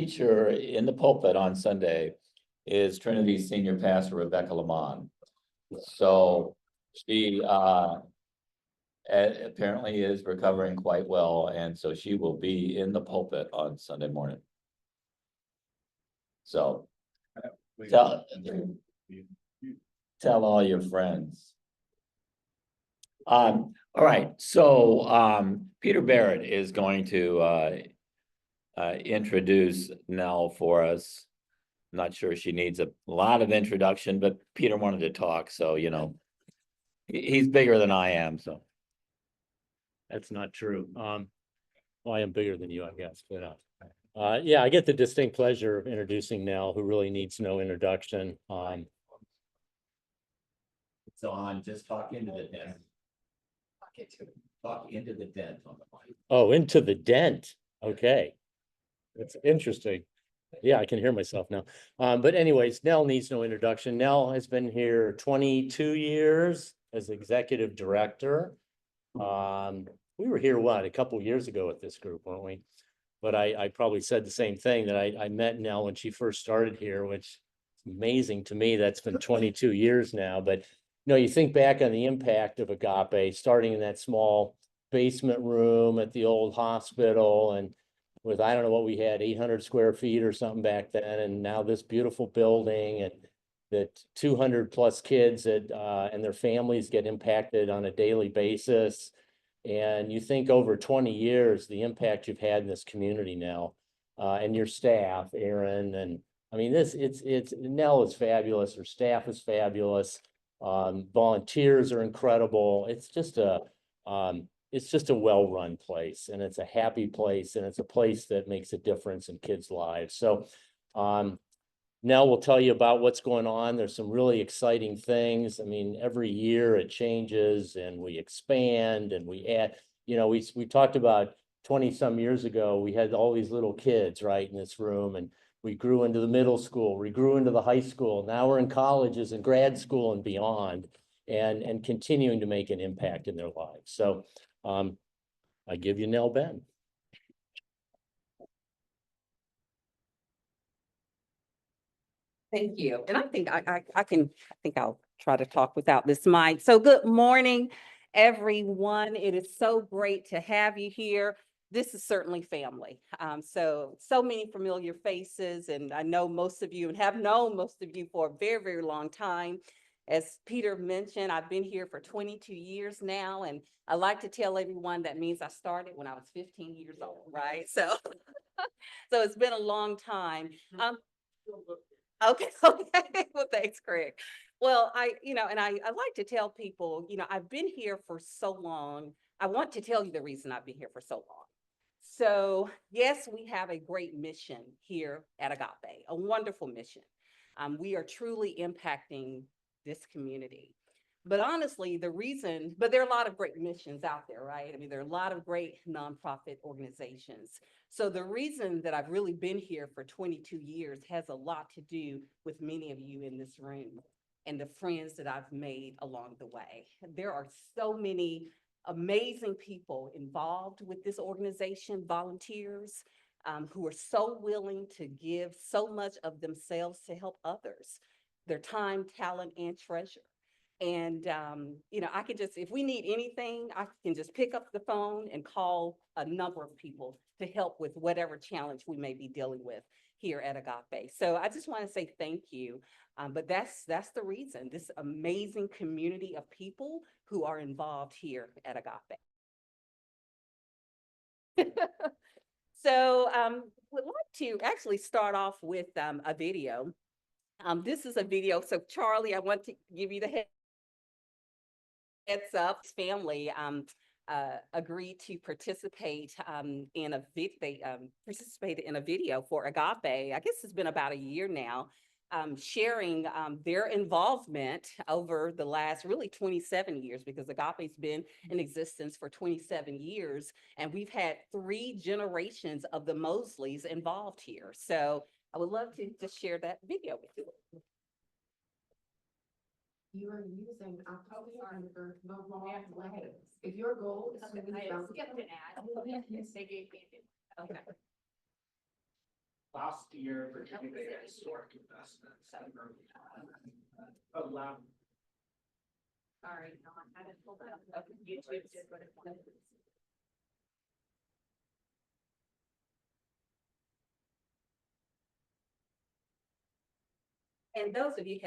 Teacher in the pulpit on Sunday is Trinity Senior Pastor Rebecca Lamont. So she apparently is recovering quite well, and so she will be in the pulpit on Sunday morning. So tell all your friends. All right, so Peter Barrett is going to introduce Nell for us. I'm not sure she needs a lot of introduction, but Peter wanted to talk, so you know, he's bigger than I am, so. That's not true. Well, I am bigger than you, I guess, but yeah, I get the distinct pleasure of introducing Nell, who really needs no introduction. So I'm just talking into the dent. Talk into the dent on the mic. Oh, into the dent. Okay. That's interesting. Yeah, I can hear myself now. But anyways, Nell needs no introduction. Nell has been here 22 years as executive director. We were here, a couple years ago with this group, weren't we? But I probably said the same thing, that I met Nell when she first started here, which is amazing to me. That's been 22 years now. But you know, you think back on the impact of Agape, starting in that small basement room at the old hospital, and with, I don't know what we had, 800 square feet or something back then, and now this beautiful building, and that 200 plus kids that and their families get impacted on a daily basis. And you think over 20 years, the impact you've had in this community now, and your staff, Aaron, and I mean, it's Nell is fabulous. Her staff is fabulous. Volunteers are incredible. It's just a well-run place, and it's a happy place, and it's a place that makes a difference in kids' lives. So, Nell will tell you about what's going on. There's some really exciting things. I mean, every year it changes and we expand and we add, you know, we talked about 20 some years ago, we had all these little kids right in this room, and we grew into the middle school, we grew into the high school. Now we're in colleges and grad school and beyond, and continuing to make an impact in their lives. So I give you Nell Ben. Thank you. And I think I'll try to talk without this mic. So good morning, everyone. It is so great to have you here. This is certainly family. So many familiar faces, and I know most of you and have known most of you for a very, very long time. As Peter mentioned, I've been here for 22 years now, and I like to tell everyone that means I started when I was 15 years old, right? So, so it's been a long time. Okay. Well, thanks, Craig. Well, I like to tell people, I've been here for so long. I want to tell you the reason I've been here for so long. So yes, we have a great mission here at Agape, a wonderful mission. We are truly impacting this community. But honestly, but there are a lot of great missions out there, right? I mean, there are a lot of great nonprofit organizations. So the reason that I've really been here for 22 years has a lot to do with many of you in this room and the friends that I've made along the way. There are so many amazing people involved with this organization, volunteers, who are so willing to give so much of themselves to help others, their time, talent, and treasure. And, I can just, if we need anything, I can just pick up the phone and call a number of people to help with whatever challenge we may be dealing with here at Agape. So I just want to say thank you. But that's the reason, this amazing community of people who are involved here at Agape. So would like to actually start off with a video. This is a video. So Charlie, I want to give you the heads up. Family agreed to participate in a participated in a video for Agape. I guess it's been about a year now, sharing their involvement over the last really 27 years, because Agape's been in existence for 27 years, and we've had 3 generations of the Mosleys involved here. So I would love to just share that video with you. You are using October for the wrong way. If your goal is to I skipped an ad. They gave me. Okay. last year, particularly historic investments that were allowed. Sorry, no, I haven't pulled it up. Okay, YouTube did what it wanted. And those of you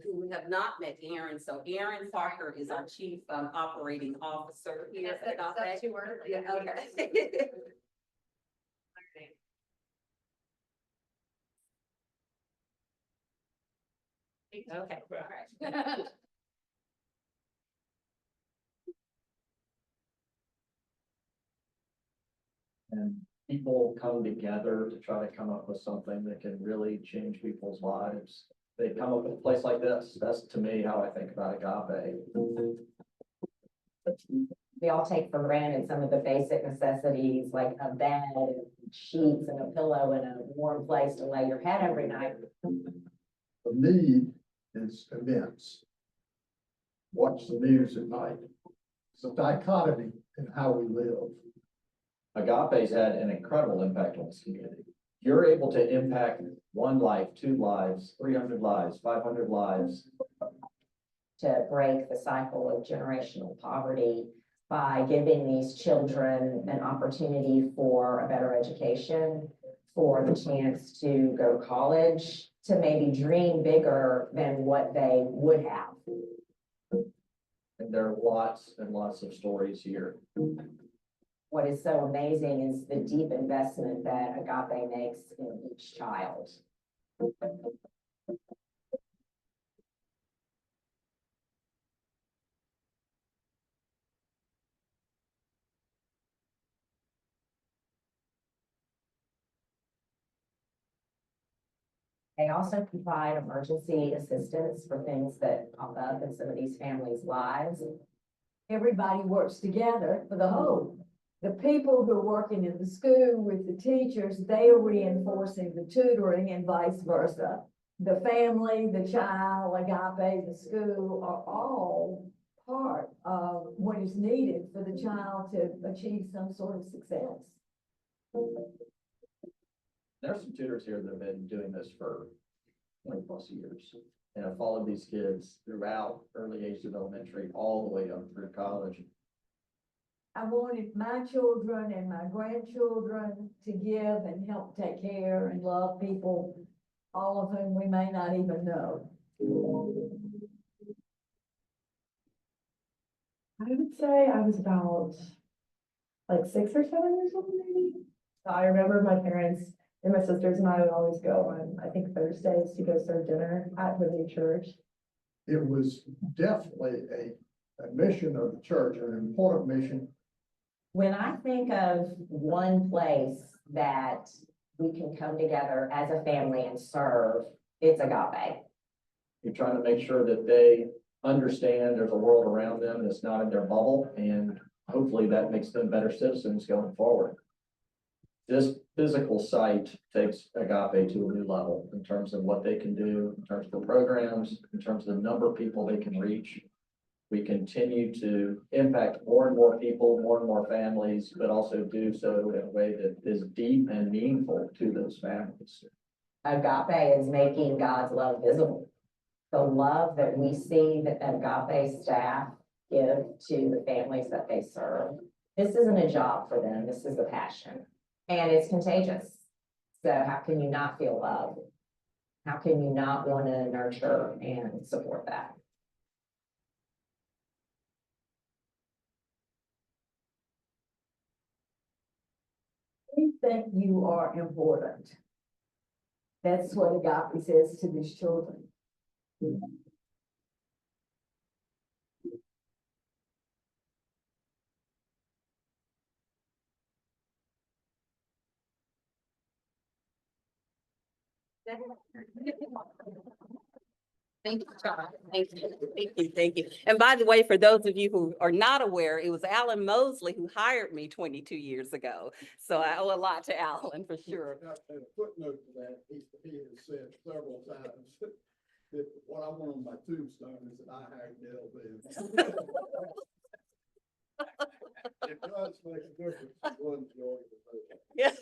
who have not met Aaron, so Aaron Parker is our Chief Operating Officer here at Agape. too early. Yeah, okay. Okay, all right. And people come together to try to come up with something that can really change people's lives. They come up with a place like this. That's to me how I think about Agape. We all take for granted some of the basic necessities like a bed, and sheets and a pillow and a warm place to lay your head every night. The need is immense. Watch the news at night. It's a dichotomy in how we live. Agape's had an incredible impact on this community. You're able to impact 1 life, 2 lives, 300 lives, 500 lives. To break the cycle of generational poverty by giving these children an opportunity for a better education, for the chance to go to college, to maybe dream bigger than what they would have. And there are lots and lots of stories here. What is so amazing is the deep investment that Agape makes in each child. They also provide emergency assistance for things that pop up in some of these families' lives. Everybody works together for the whole. The people who are working in the school with the teachers, they are reinforcing the tutoring and vice versa. The family, the child, Agape, the school are all part of what is needed for the child to achieve some sort of success. There's some tutors here that have been doing this for 20+ years. And have followed these kids throughout early age of elementary, all the way up through college. I wanted my children and my grandchildren to give and help take care and love people, all of whom we may not even know. I would say I was about like 6 or 7 years old, maybe. I remember my parents and my sisters and I would always go on, I think, Thursdays to go serve dinner at the new church. It was definitely a mission of the church, an important mission. When I think of one place that we can come together as a family and serve, it's Agape. You're trying to make sure that they understand there's a world around them and it's not in their bubble, and hopefully that makes them better citizens going forward. This physical site takes Agape to a new level in terms of what they can do, in terms of the programs, in terms of the number of people they can reach. We continue to impact more and more people, more and more families, but also do so in a way that is deep and meaningful to those families. Agape is making God's love visible. The love that we see that Agape staff give to the families that they serve. This isn't a job for them. This is a passion, and it's contagious. So how can you not feel love? How can you not want to nurture and support that? We think you are important. That's what Agape says to these children. Thank you, Charles. Thank you, thank you, thank you. And by the way, for those of you who are not aware, it was Alan Mosley who hired me 22 years ago. So I owe a lot to Alan for sure. And a footnote to that, he has said several times that what I want on my tombstone is that I hired Dale Ben. It does make a difference to one's organization. Yeah.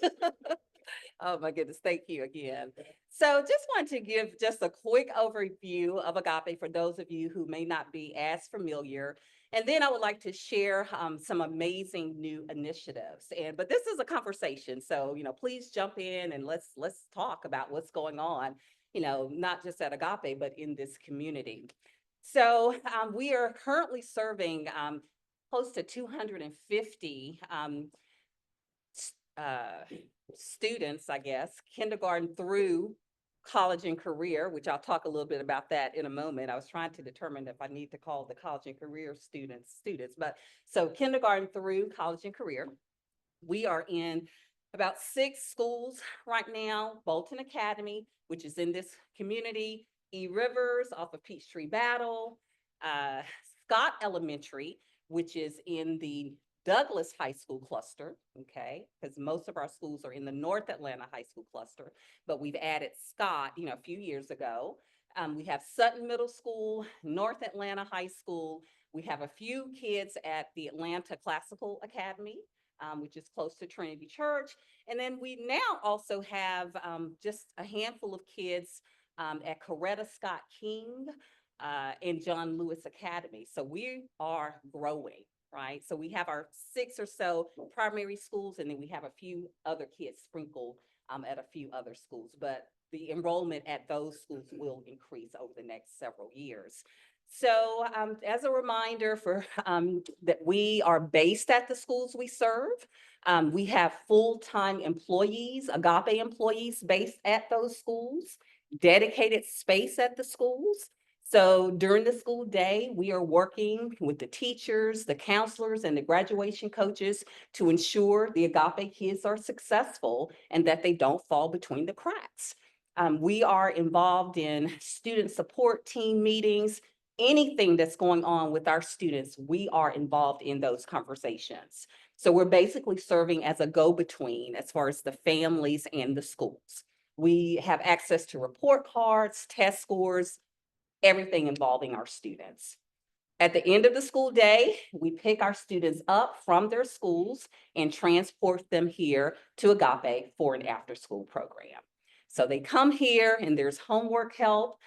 Oh, my goodness. Thank you again. So just want to give just a quick overview of Agape for those of you who may not be as familiar. And then I would like to share some amazing new initiatives. But this is a conversation. So, please jump in and let's talk about what's going on, not just at Agape, but in this community. So we are currently serving close to 250 students, I guess, kindergarten through college and career, which I'll talk a little bit about that in a moment. I was trying to determine if I need to call the college and career students, but so kindergarten through college and career. We are in about 6 schools right now: Bolton Academy, which is in this community, E. Rivers off of Peachtree Battle, Scott Elementary, which is in the Douglas High School cluster, okay, because most of our schools are in the North Atlanta High School cluster, but we've added Scott, a few years ago. We have Sutton Middle School, North Atlanta High School. We have a few kids at the Atlanta Classical Academy, which is close to Trinity Church. And then we now also have just a handful of kids at Coretta Scott King and John Lewis Academy. So we are growing. Right. So we have our 6 or so primary schools, and then we have a few other kids sprinkled at a few other schools. But the enrollment at those schools will increase over the next several years. So as a reminder for that we are based at the schools we serve. We have full-time employees, Agape employees based at those schools, dedicated space at the schools. So during the school day, we are working with the teachers, the counselors, and the graduation coaches to ensure the Agape kids are successful and that they don't fall between the cracks. We are involved in student support team meetings. Anything that's going on with our students, we are involved in those conversations. So we're basically serving as a go-between as far as the families and the schools. We have access to report cards, test scores, everything involving our students. At the end of the school day, we pick our students up from their schools and transport them here to Agape for an after-school program. So they come here and there's homework help.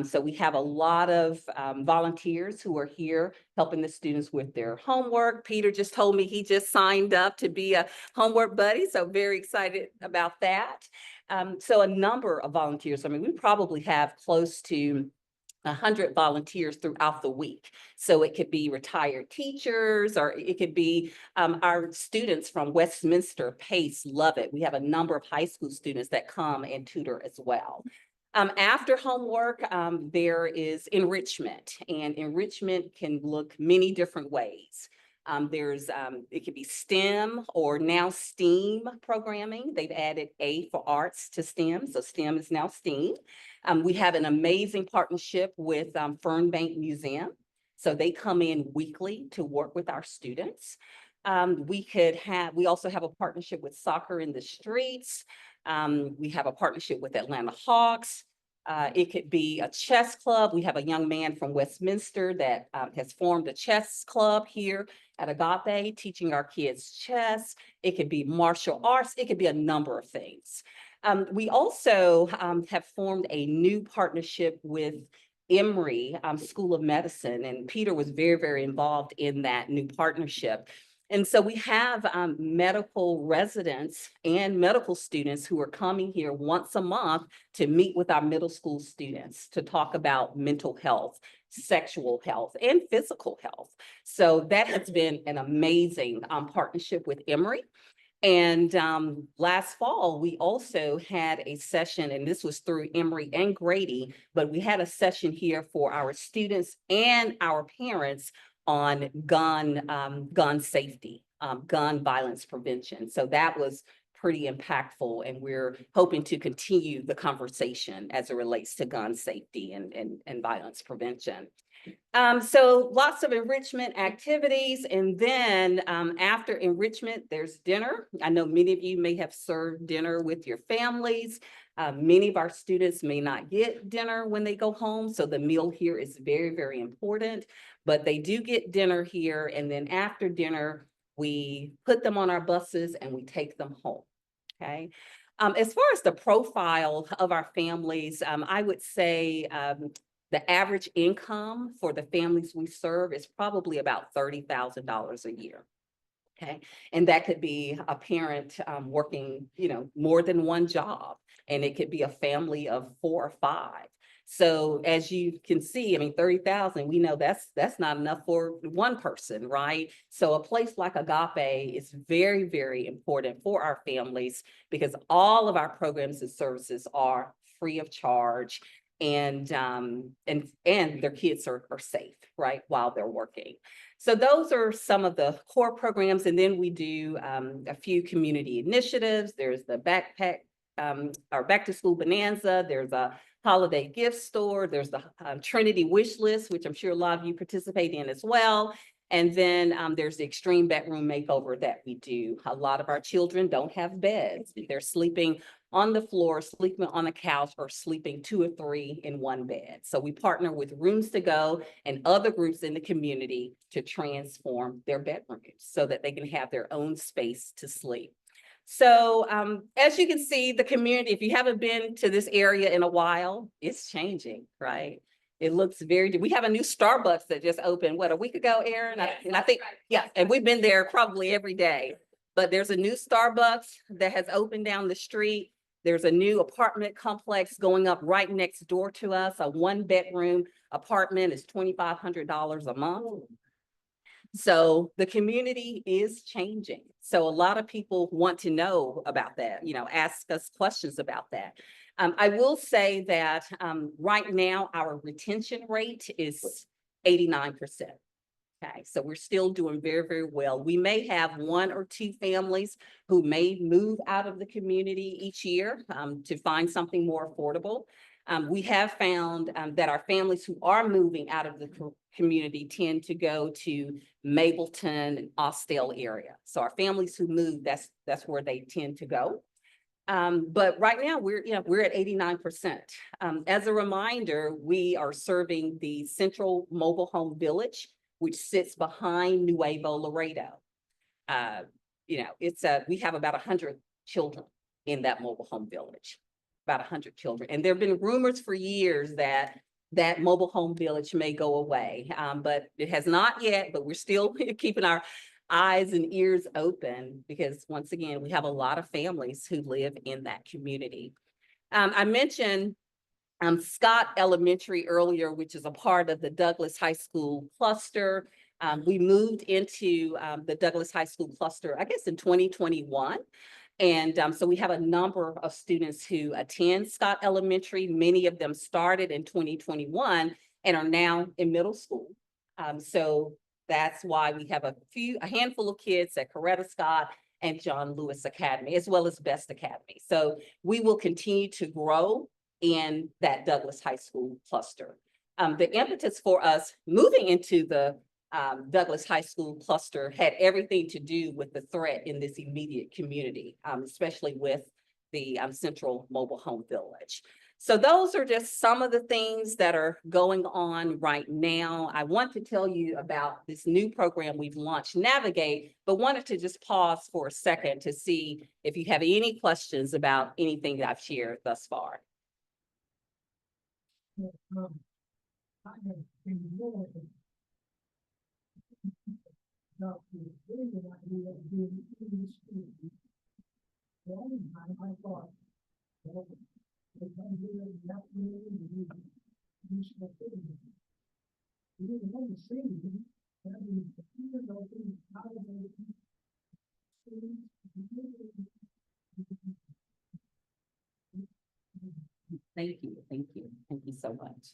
So we have a lot of volunteers who are here helping the students with their homework. Peter just told me he just signed up to be a homework buddy, so very excited about that. So a number of volunteers. I mean, we probably have close to 100 volunteers throughout the week. So it could be retired teachers, or it could be our students from Westminster, Pace, Lovett. We have a number of high school students that come and tutor as well. After homework, there is enrichment, and enrichment can look many different ways. It could be STEM or now STEAM programming. They've added A for arts to STEM, so STEM is now STEAM. We have an amazing partnership with Fernbank Museum. So they come in weekly to work with our students. We also have a partnership with Soccer in the Streets. We have a partnership with Atlanta Hawks. It could be a chess club. We have a young man from Westminster that has formed a chess club here at Agape, teaching our kids chess. It could be martial arts. It could be a number of things. We also have formed a new partnership with Emory School of Medicine, and Peter was very, very involved in that new partnership. And so we have medical residents and medical students who are coming here once a month to meet with our middle school students to talk about mental health, sexual health, and physical health. So that has been an amazing partnership with Emory. And last fall, we also had a session, and this was through Emory and Grady, but we had a session here for our students and our parents on gun safety, gun violence prevention. So that was pretty impactful, and we're hoping to continue the conversation as it relates to gun safety and violence prevention. So lots of enrichment activities, and then after enrichment, there's dinner. I know many of you may have served dinner with your families. Many of our students may not get dinner when they go home, so the meal here is very, very important, but they do get dinner here, and then after dinner, we put them on our buses and we take them home, okay? As far as the profile of our families, I would say, the average income for the families we serve is probably about $30,000 a year. Okay, and that could be a parent working, more than one job, and it could be a family of 4 or 5. So as you can see, I mean, 30,000, we know that's not enough for one person, right? So a place like Agape is very, very important for our families because all of our programs and services are free of charge, and their kids are safe, right, while they're working. So those are some of the core programs, and then we do a few community initiatives. There's the backpack, our back to school bonanza. There's a holiday gift store. There's the Trinity wish list, which I'm sure a lot of you participate in as well. And then there's the extreme bedroom makeover that we do. A lot of our children don't have beds. They're sleeping on the floor, sleeping on the couch, or sleeping 2 or 3 in one bed. So we partner with Rooms to Go and other groups in the community to transform their bedrooms so that they can have their own space to sleep. So as you can see, the community, if you haven't been to this area in a while, it's changing, right? It looks we have a new Starbucks that just opened, what, a week ago, Erin? And I think, yeah, and we've been there probably every day. But there's a new Starbucks that has opened down the street. There's a new apartment complex going up right next door to us. A 1-bedroom apartment is $2,500 a month. So the community is changing. So a lot of people want to know about that, ask us questions about that. I will say that right now our retention rate is 89%. Okay, so we're still doing very, very well. We may have 1 or 2 families who may move out of the community each year to find something more affordable. We have found that our families who are moving out of the community tend to go to Mableton and Austell area. So our families who move, that's where they tend to go. But right now we're at 89%. As a reminder, we are serving the Central Mobile Home Village, which sits behind Nuevo Laredo. We have about 100 children in that mobile home village, about 100 children. And there have been rumors for years that mobile home village may go away, but it has not yet, but we're still keeping our eyes and ears open because once again, we have a lot of families who live in that community. I mentioned Scott Elementary earlier, which is a part of the Douglas High School cluster. We moved into the Douglas High School cluster, I guess in 2021. And so we have a number of students who attend Scott Elementary. Many of them started in 2021 and are now in middle school. So that's why we have a handful of kids at Coretta Scott and John Lewis Academy, as well as Best Academy. So we will continue to grow in that Douglas High School cluster. The impetus for us moving into the Douglas High School cluster had everything to do with the threat in this immediate community, especially with the Central Mobile Home Village. So those are just some of the things that are going on right now. I want to tell you about this new program we've launched, Navigate, but wanted to just pause for a second to see if you have any questions about anything that I've shared thus far. Thank you. Thank you. Thank you so much.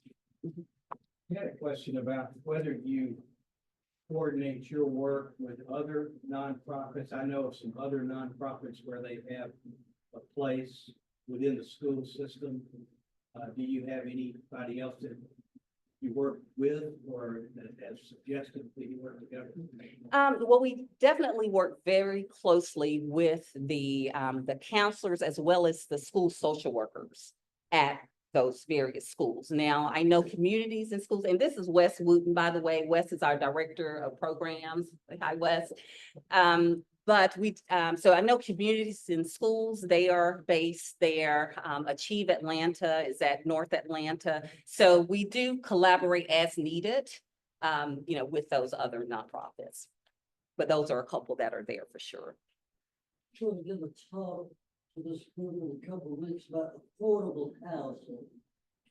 I had a question about whether you coordinate your work with other nonprofits. I know of some other nonprofits where they have a place within the school system. Do you have anybody else that you work with or that has suggested that you work together? Well, we definitely work very closely with the counselors as well as the school social workers at those various schools. Now, I know communities and schools, and this is Wes Wooten, by the way. Wes is our director of programs. Hi, Wes. But so I know communities and schools, they are based there. Achieve Atlanta is at North Atlanta. So we do collaborate as needed, with those other nonprofits. But those are a couple that are there for sure. Sure to give a talk to this group in a couple of weeks about affordable housing.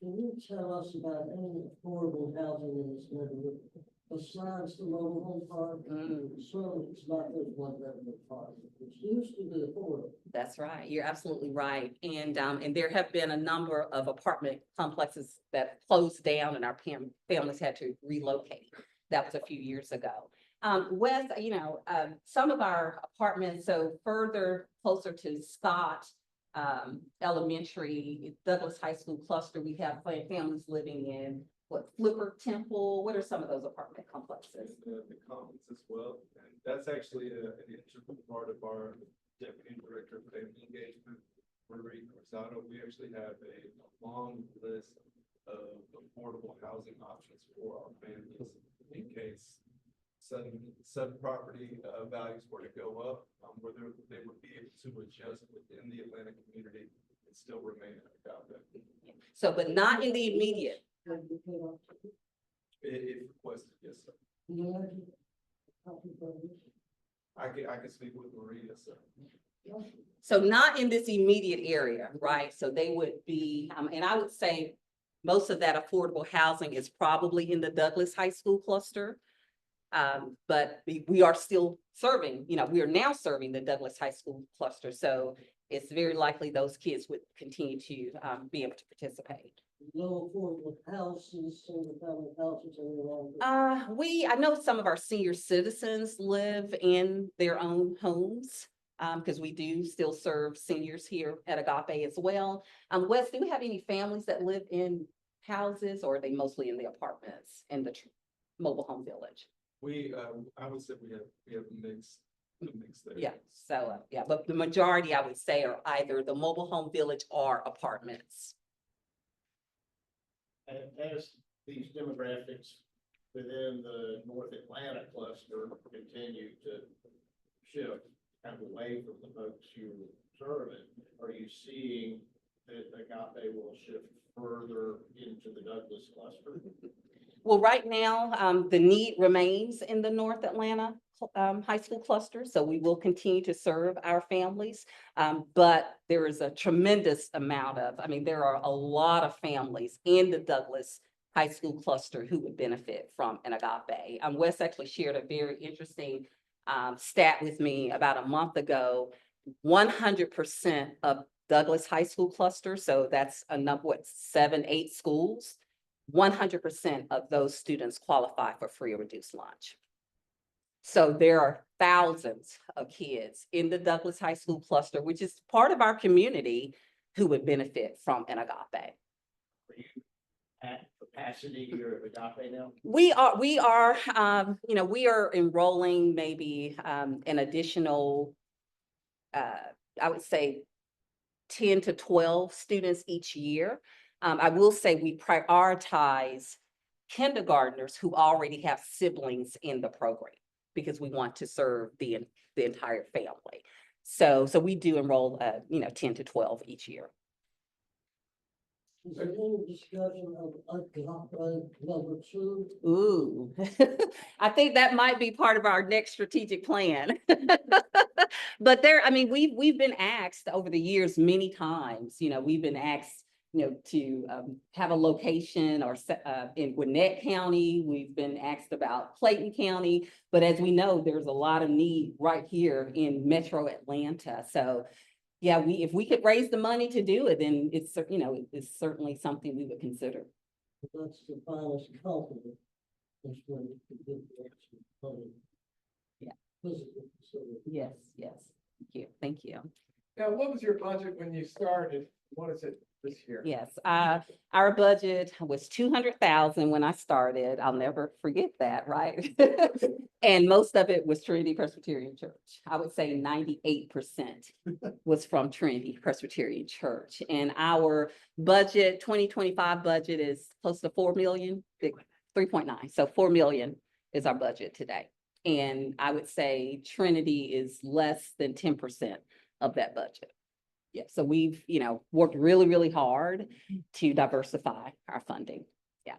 Can you tell us about any affordable housing in this neighborhood besides the mobile home park? Certainly it's not just one bedroom apartment, which used to be affordable. That's right. You're absolutely right. And there have been a number of apartment complexes that closed down and our families had to relocate. That was a few years ago. Wes, some of our apartments, so further closer to Scott Elementary, Douglas High School cluster, we have families living in Flipper Temple. What are some of those apartment complexes? The commons as well, and that's actually an integral part of our deputy director of family engagement, Marie Corsado. We actually have a long list of affordable housing options for our families in case sudden property values were to go up, where they would be able to adjust within the Atlanta community and still remain in Agape. So, but not in the immediate. If requested, yes, sir. I can speak with Maria, sir. So not in this immediate area, right? So they would be, and I would say most of that affordable housing is probably in the Douglas High School cluster. But we are still serving, we are now serving the Douglas High School cluster. So it's very likely those kids would continue to be able to participate. No affordable houses, single family houses any longer. I know some of our senior citizens live in their own homes. Because we do still serve seniors here at Agape as well. Wes, do we have any families that live in houses, or are they mostly in the apartments in the mobile home village? I would say we have a mix there. Yeah, so, but the majority, I would say, are either the mobile home village or apartments. And as these demographics within the North Atlanta cluster continue to shift kind of away from the folks you serve, are you seeing that Agape will shift further into the Douglas cluster? Well, right now, the need remains in the North Atlanta high school cluster, so we will continue to serve our families. But there is a tremendous amount of, there are a lot of families in the Douglas high school cluster who would benefit from an Agape. Wes actually shared a very interesting stat with me about a month ago. 100% of Douglas high school cluster, so that's a number, 7, 8 schools, 100% of those students qualify for free or reduced lunch. So there are thousands of kids in the Douglas High School cluster, which is part of our community, who would benefit from an Agape. Are you at capacity here at Agape now? We are, we are enrolling maybe an additional, I would say 10 to 12 students each year. I will say we prioritize kindergartners who already have siblings in the program because we want to serve the entire family. So we do enroll, 10 to 12 each year. Is there any discussion of Agape #2? Ooh, I think that might be part of our next strategic plan. But we've been asked over the years many times, we've been asked, to have a location or in Gwinnett County. We've been asked about Clayton County, but as we know, there's a lot of need right here in Metro Atlanta. So yeah, if we could raise the money to do it, then it's certainly something we would consider. That's the finest compliment. That's when you can get the extra money. Yeah. Physical facility. Yes. Thank you. Now, what was your budget when you started? What is it this year? Yes, our budget was 200,000 when I started. I'll never forget that, right? And most of it was Trinity Presbyterian Church. I would say 98% was from Trinity Presbyterian Church. And our budget, 2025 budget, is close to 4 million, 3.9. So 4 million is our budget today. And I would say Trinity is less than 10% of that budget. Yeah, so we've, worked really, really hard to diversify our funding. Yeah.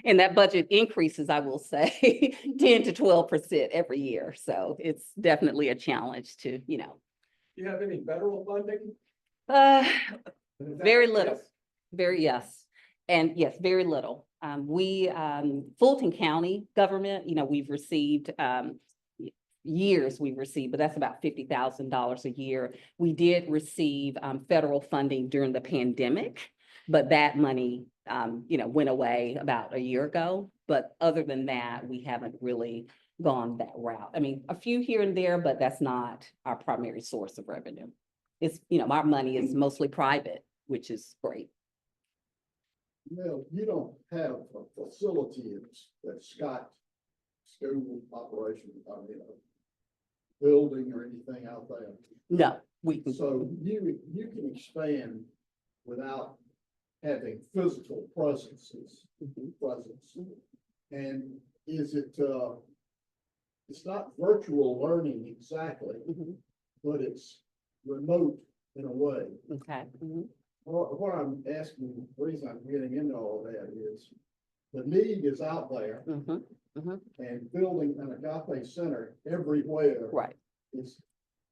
And that budget increases, I will say, 10 to 12% every year. So it's definitely a challenge to, Do you have any federal funding? uh, Is that very like little, this? yes. And yes, very little. Fulton County government, we've received, years we've received, but that's about $50,000 a year. We did receive, federal funding during the pandemic, but that money, went away about a year ago. But other than that, we haven't really gone that route. I mean, a few here and there, but that's not our primary source of revenue. It's, our money is mostly private, which is great. Well, you don't have a facility at Scott School operation, building or anything out there. No, we can. So you can expand without having physical presence. And is it, it's not virtual learning exactly, but it's remote in a way. Okay. What I'm asking, the reason I'm getting into all that is the need is out there and building an agape center everywhere. Right. Is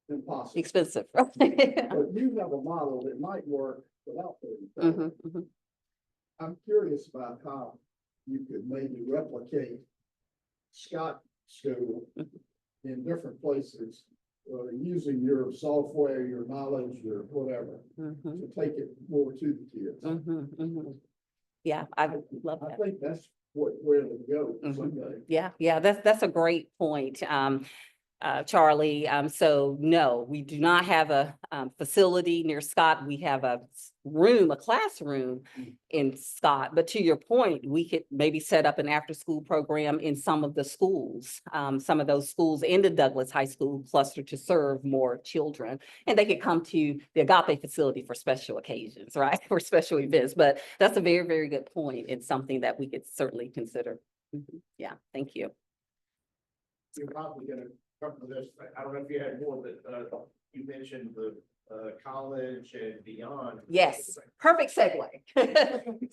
impossible. Expensive. But you have a model that might work without that. I'm curious about how you could maybe replicate Scott School in different places, using your software, your knowledge, your whatever, to take it more to the kids. Yeah, I would love I that. think that's where to go someday. Yeah, that's a great point. Charlie. So no, we do not have a facility near Scott. We have a classroom in Scott. But to your point, we could maybe set up an after-school program in some of the schools, some of those schools in the Douglas High School cluster to serve more children. And they could come to the Agape facility for special occasions, right? For special events. But that's a very, very good point. It's something that we could certainly consider. Yeah, thank you. You're probably gonna cover this, I don't know if you had more, but you mentioned the college and beyond. Yes, perfect segue.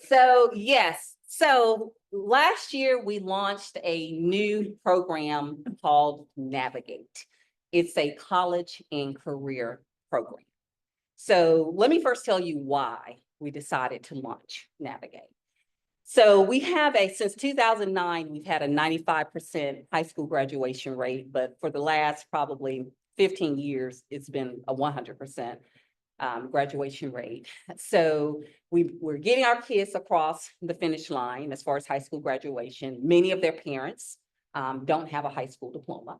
So yes, so last year we launched a new program called Navigate. It's a college and career program. So let me first tell you why we decided to launch Navigate. So we have since 2009, we've had a 95% high school graduation rate, but for the last probably 15 years, it's been a 100% graduation rate. So we're getting our kids across the finish line as far as high school graduation. Many of their parents don't have a high school diploma.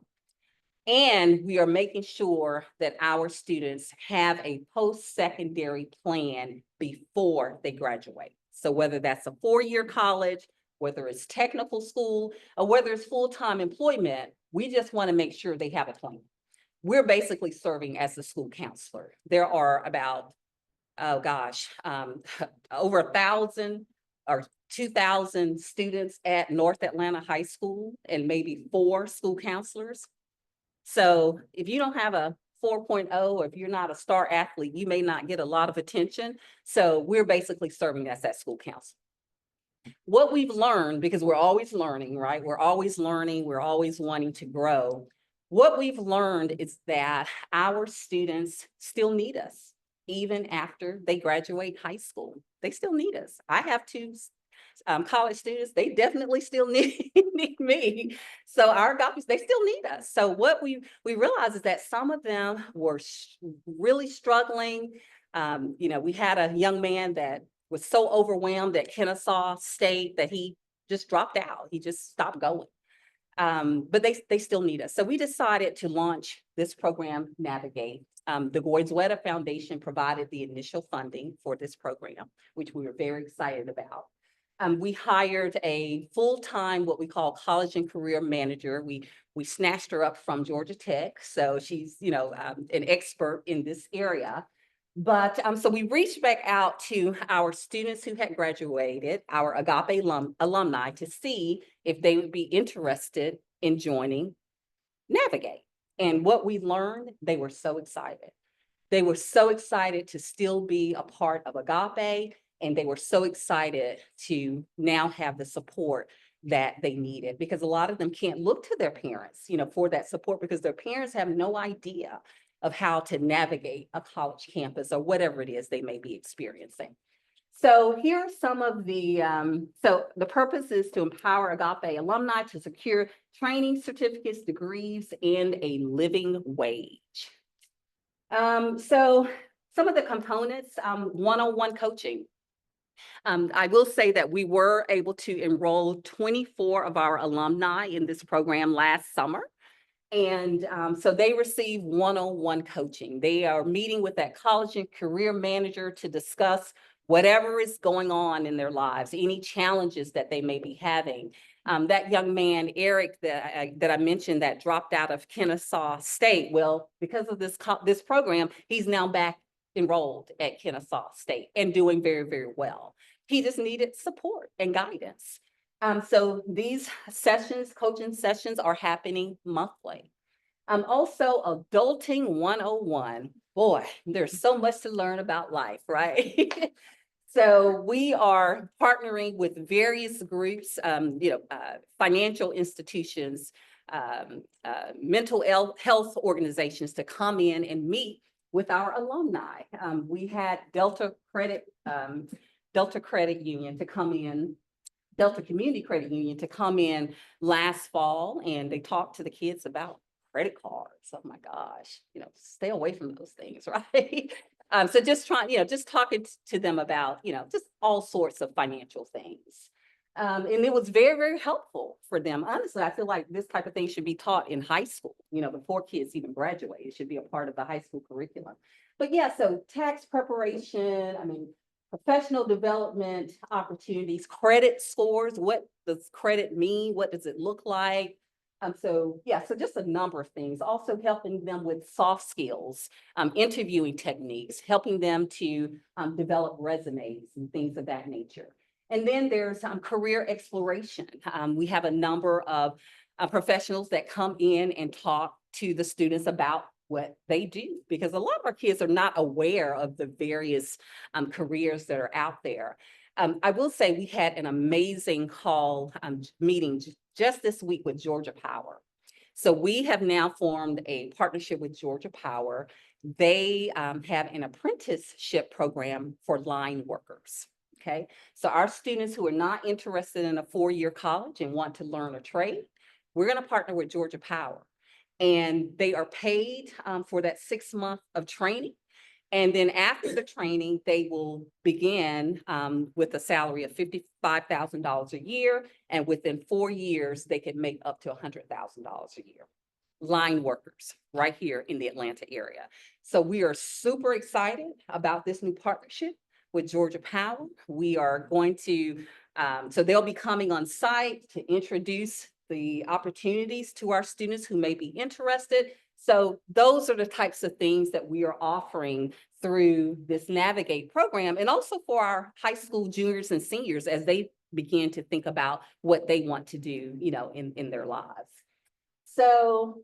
And we are making sure that our students have a post-secondary plan before they graduate. So whether that's a 4-year college, whether it's technical school, or whether it's full-time employment, we just want to make sure they have a plan. We're basically serving as the school counselor. There are about, over 1,000 or 2,000 students at North Atlanta High School and maybe 4 school counselors. So if you don't have a 4.0, or if you're not a star athlete, you may not get a lot of attention. So we're basically serving as that school counselor. What we've learned, because we're always learning, right? We're always learning, we're always wanting to grow. What we've learned is that our students still need us, even after they graduate high school. They still need us. I have 2 college students, they definitely still need me. So our Agapes, they still need us. So what we realized is that some of them were really struggling. We had a young man that was so overwhelmed at Kennesaw State that he just dropped out. He just stopped going. But they still need us. So we decided to launch this program, Navigate. The Goizueta Foundation provided the initial funding for this program, which we were very excited about. We hired a full-time, what we call college and career manager. We snatched her up from Georgia Tech. So she's, an expert in this area. But so we reached back out to our students who had graduated, our Agape alumni, to see if they would be interested in joining navigate. And what we learned, they were so excited. They were so excited to still be a part of Agape, and they were so excited to now have the support that they needed, because a lot of them can't look to their parents, for that support, because their parents have no idea of how to navigate a college campus or whatever it is they may be experiencing. So here are some of the, so the purpose is to empower Agape alumni to secure training certificates, degrees, and a living wage. So some of the components, one-on-one coaching. I will say that we were able to enroll 24 of our alumni in this program last summer. And so they receive one-on-one coaching. They are meeting with that college and career manager to discuss whatever is going on in their lives, any challenges that they may be having. That young man, Eric, that I mentioned that dropped out of Kennesaw State, well, because of this program, he's now back enrolled at Kennesaw State and doing very, very well. He just needed support and guidance. So these sessions, coaching sessions, are happening monthly. Also Adulting 101. Boy, there's so much to learn about life, right? So we are partnering with various groups, financial institutions, mental health organizations to come in and meet with our alumni. We had Delta Credit Union to come in, Delta Community Credit Union to come in last fall, and they talked to the kids about credit cards. Oh my gosh, stay away from those things, right? So just talking to them about, just all sorts of financial things. And it was very, very helpful for them. Honestly, I feel like this type of thing should be taught in high school, before kids even graduate. It should be a part of the high school curriculum. But yeah, so tax preparation, professional development opportunities, credit scores. What does credit mean? What does it look like? So just a number of things. Also helping them with soft skills, interviewing techniques, helping them to develop resumes and things of that nature. And then there's career exploration. We have a number of professionals that come in and talk to the students about what they do, because a lot of our kids are not aware of the various careers that are out there. I will say we had an amazing meeting just this week with Georgia Power. So we have now formed a partnership with Georgia Power. They have an apprenticeship program for line workers. Okay, so our students who are not interested in a 4-year college and want to learn a trade, we're going to partner with Georgia Power. And they are paid for that 6 months of training. And then after the training, they will begin with a salary of $55,000 a year. And within 4 years, they can make up to $100,000 a year. Line workers right here in the Atlanta area. So we are super excited about this new partnership with Georgia Power. We are going to, so they'll be coming on site to introduce the opportunities to our students who may be interested. So those are the types of things that we are offering through this Navigate program, and also for our high school juniors and seniors as they begin to think about what they want to do, in their lives. So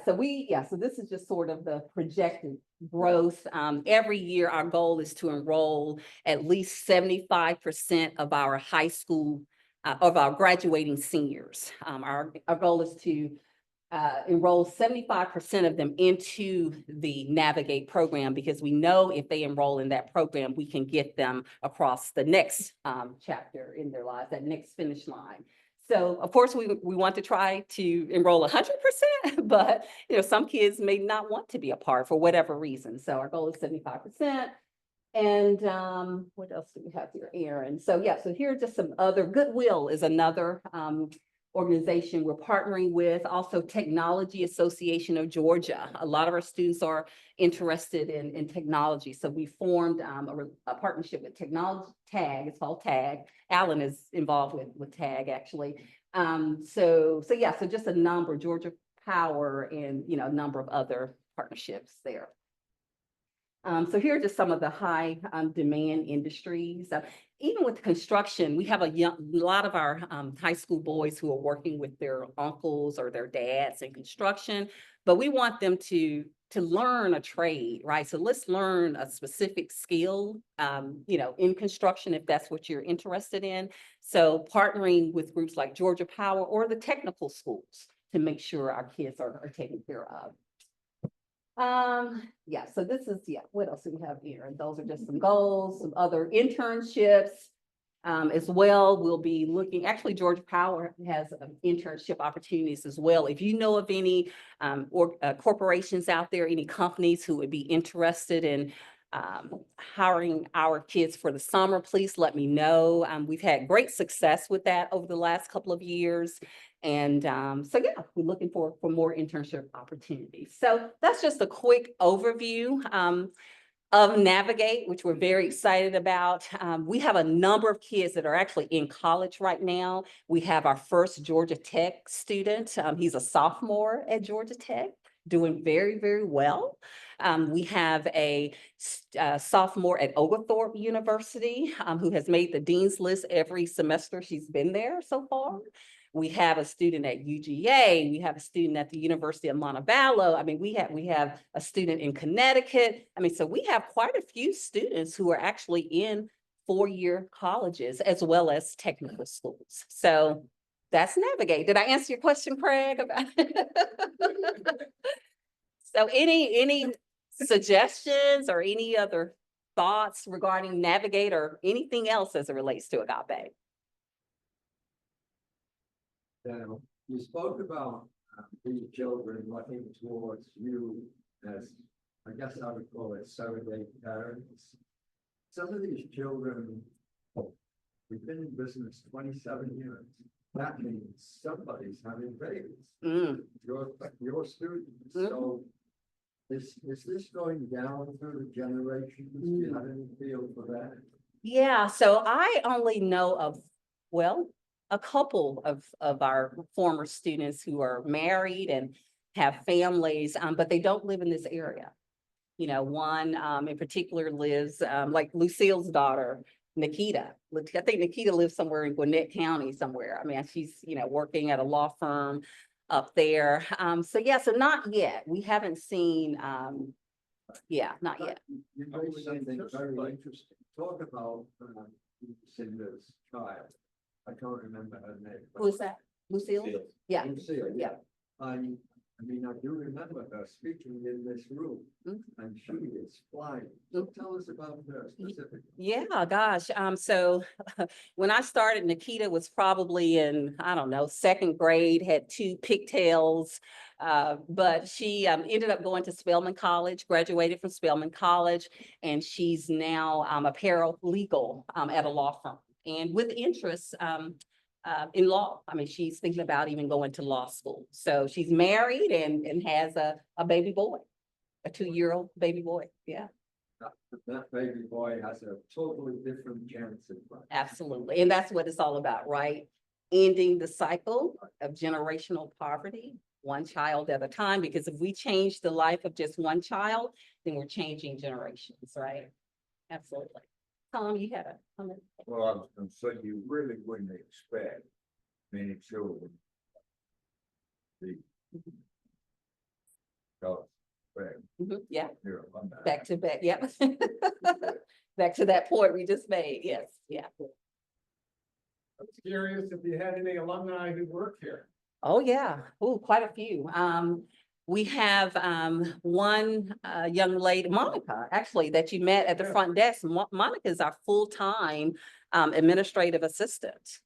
so this is just sort of the projected growth. Every year, our goal is to enroll at least 75% of our high school, of our graduating seniors. Our goal is to enroll 75% of them into the Navigate program, because we know if they enroll in that program, we can get them across the next chapter in their lives, that next finish line. So of course, we want to try to enroll 100%, but some kids may not want to be a part for whatever reason. So our goal is 75%. And what else do we have here, Aaron? So so here are just some other. Goodwill is another organization we're partnering with. Also, Technology Association of Georgia. A lot of our students are interested in technology. So we formed a partnership with Technology TAG. It's called TAG. Alan is involved with TAG actually. So just a number, Georgia Power, and a number of other partnerships there. So here are just some of the high demand industries. Even with construction, we have a lot of our high school boys who are working with their uncles or their dads in construction, but we want them to learn a trade, right? So let's learn a specific skill, in construction, if that's what you're interested in. So partnering with groups like Georgia Power or the technical schools to make sure our kids are taken care of. Yeah, so this is, what else do we have here? And those are just some goals, some other internships. As well, we'll be looking, actually Georgia Power has internship opportunities as well. If you know of any corporations out there, any companies who would be interested in hiring our kids for the summer, please let me know. We've had great success with that over the last couple of years. And so yeah, we're looking for more internship opportunities. So that's just a quick overview of Navigate, which we're very excited about. We have a number of kids that are actually in college right now. We have our first Georgia Tech student. He's a sophomore at Georgia Tech, doing very, very well. We have a sophomore at Oglethorpe University who has made the dean's list every semester she's been there so far. We have a student at UGA. We have a student at the University of Montevallo. I mean, we have a student in Connecticut. I mean, so we have quite a few students who are actually in four-year colleges as well as technical schools. So that's Navigate. Did I answer your question, Craig? So any suggestions or any other thoughts regarding Navigate or anything else as it relates to Agape? You spoke about these children looking towards you as, I guess I would call it surrogate parents. Some of these children, we've been in business 27 years. That means somebody's having babies. Your students. So is this going down through the generations? Do you have any feel for that? Yeah, so I only know of, a couple of our former students who are married and have families, but they don't live in this area. You know, one in particular lives, like Lucille's daughter, Nikita. I think Nikita lives somewhere in Gwinnett County somewhere. I mean, she's, working at a law firm up there. So not yet. We haven't seen, not yet. You know something very interesting. Talk about Cinder's child. I can't remember her name. Who's that? Lucille? Yeah. Lucille, Yeah. I mean, I do remember her speaking in this room, and she is flying. So tell us about her specifically. Yeah, gosh. So when I started, Nikita was probably in, I don't know, second grade, had 2 pigtails. But she ended up going to Spelman College, graduated from Spelman College, and she's now a paralegal at a law firm. And with interest in law. I mean, she's thinking about even going to law school. So she's married and has a baby boy, a 2-year-old baby boy. Yeah. That baby boy has a totally different chance in life. Absolutely. And that's what it's all about, right? Ending the cycle of generational poverty, one child at a time, because if we change the life of just one child, then we're changing generations, right? Absolutely. Tom, you had a comment? Well, I was gonna say, you really wouldn't expect many children. Yeah, Here, I'm back. back to back, yep. Back to that point we just made, yes, yeah. I'm curious if you had any alumni who work here. Oh, yeah, oh, quite a few. We have one young lady, Monica, actually, that you met at the front desk. Monica is our full-time administrative assistant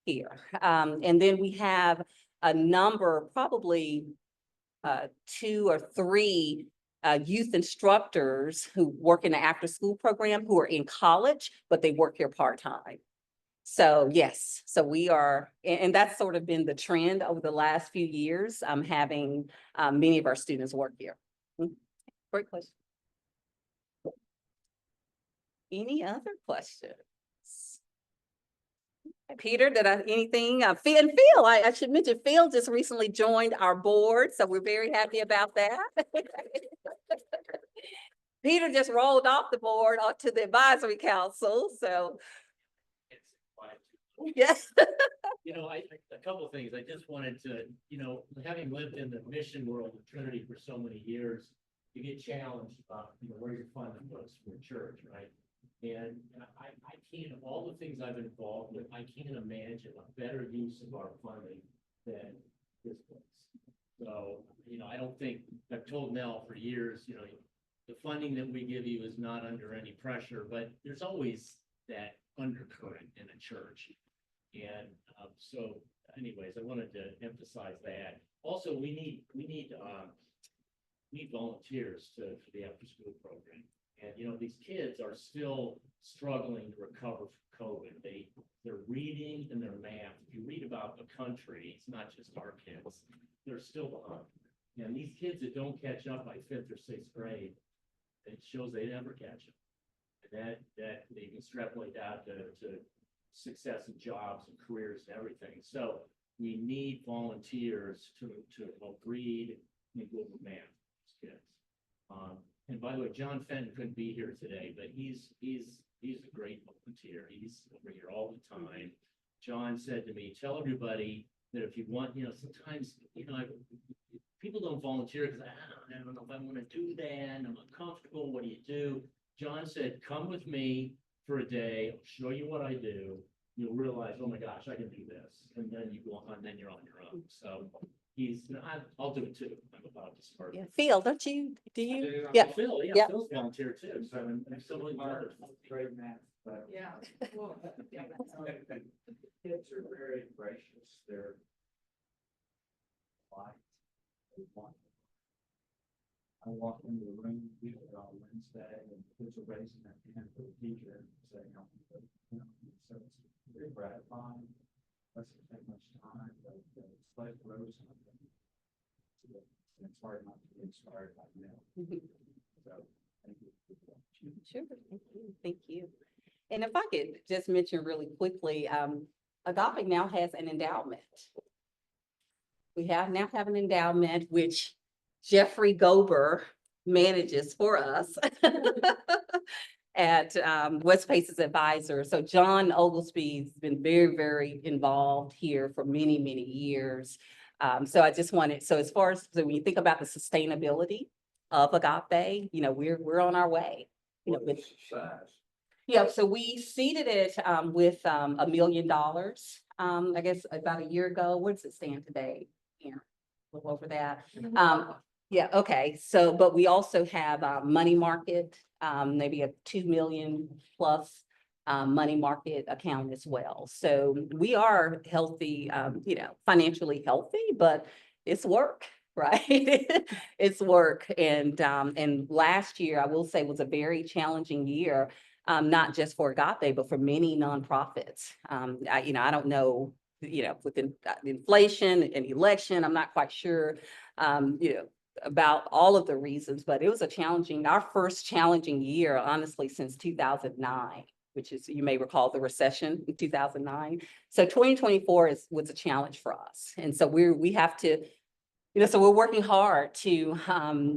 here. And then we have a number, probably 2 or 3 youth instructors who work in the after-school program who are in college, but they work here part-time. So yes, so we are, and that's sort of been the trend over the last few years, having many of our students work here. Great question. Any other questions? Peter, did I, anything? Phil, I should mention, Phil just recently joined our board, so we're very happy about that. Peter just rolled off the board onto the advisory council, so, yes. You know, a couple of things, I just wanted to, having lived in the mission world of Trinity for so many years, you get challenged about, where your funding goes for church, right? And I can't, all the things I've been involved with, I can't imagine a better use of our funding than this place. So, I don't think, I've told Nell for years, the funding that we give you is not under any pressure, but there's always that undercurrent in a church. And so anyways, I wanted to emphasize that. Also, we need volunteers for the after school program. And these kids are still struggling to recover from COVID. They're reading and their math. If you read about the country, it's not just our kids, they're still behind. And these kids that don't catch up by 5th or 6th grade, it shows they never catch up. And that they can extrapolate out to success in jobs and careers and everything. So we need volunteers to help read and go over math for kids. And by the way, John Fenton couldn't be here today, but he's a great volunteer. He's over here all the time. John said to me, tell everybody that if you want, sometimes, people don't volunteer because I don't know if I want to do that. I'm uncomfortable. What do you do? John said, come with me for a day. I'll show you what I do. You'll realize, oh my gosh, I can do this. And then you go on, and then you're on your own. So I'll do it too. I'm about to start. Yeah. Phil, do you? Yeah, Yeah. Phil, Yeah. Phil's volunteer too. So I'm so many others. Great man, but. Yeah. Kids are very gracious, they're polite. They want. I walk into the room usually on Wednesday and kids are raising their hand for the teacher and saying, so it's very gratifying. Doesn't take much time, but it's like Rose. It's hard not to be inspired by them. So, thank you. Sure, thank you, thank you. And if I could just mention really quickly, Agape now has an endowment. We now have an endowment which Jeffrey Gober manages for us at West Paces Advisor. So John Oglesby's been very, very involved here for many, many years. So I just wanted, so as far as, so when you think about the sustainability of Agape, we're on our way. With Size. yeah, so we seeded it with $1 million, I guess about a year ago. Where does it stand today? Yeah, a little over that. Yeah, okay. So, but we also have money market, maybe a 2 million plus money market account as well. So we are healthy, financially healthy, but it's work. Right? It's work. And last year, I will say, was a very challenging year, not just for Agape, but for many nonprofits. I don't know, with inflation and election, I'm not quite sure, about all of the reasons, but it was our first challenging year, honestly, since 2009, which is, you may recall the recession in 2009. So 2024 was a challenge for us. And so we have to, so we're working hard to,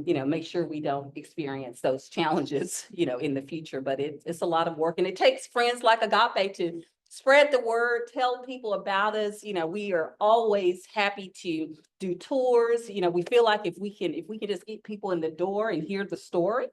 make sure we don't experience those challenges, in the future, but it's a lot of work, and it takes friends like Agape to spread the word, tell people about us. We are always happy to do tours. We feel like if we can just get people in the door and hear the story,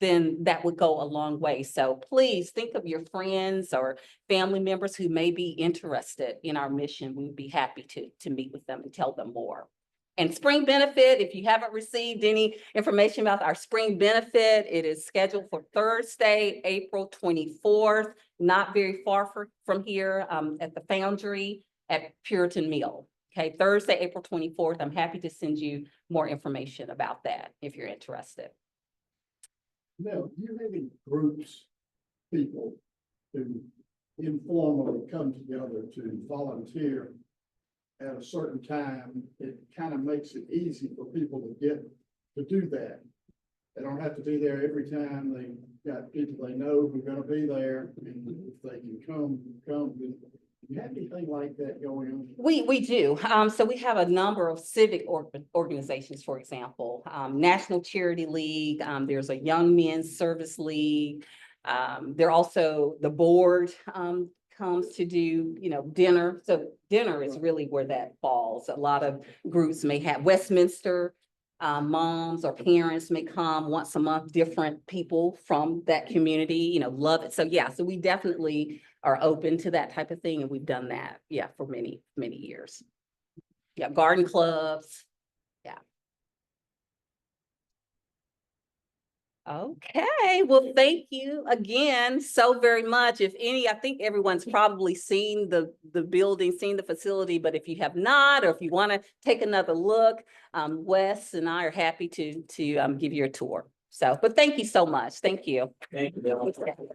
then that would go a long way. So please think of your friends or family members who may be interested in our mission. We'd be happy to meet with them and tell them more. And spring benefit, if you haven't received any information about our spring benefit, it is scheduled for Thursday, April 24th, not very far from here, at the Foundry at Puritan Mill. Okay, Thursday, April 24th. I'm happy to send you more information about that if you're interested. Now, do you have any groups, people who informally come together to volunteer at a certain time? It kind of makes it easy for people to do that. They don't have to be there every time. They got people they know who are going to be there, and if they can come, Do you have anything like that going on? We do. So we have a number of civic organizations, for example, National Charity League, there's a Young Men's Service League. There also, the board, comes to do, dinner. So dinner is really where that falls. A lot of groups may have Westminster, moms or parents may come once a month, different people from that community, love it. So yeah, so we definitely are open to that type of thing, and we've done that, yeah, for many, many years. Yeah, garden clubs, yeah. Okay, well, thank you again so very much. If any, I think everyone's probably seen the building, seen the facility, but if you have not, or if you want to take another look, Wes and I are happy to give you a tour. So, but thank you so much. Thank you. Thank you.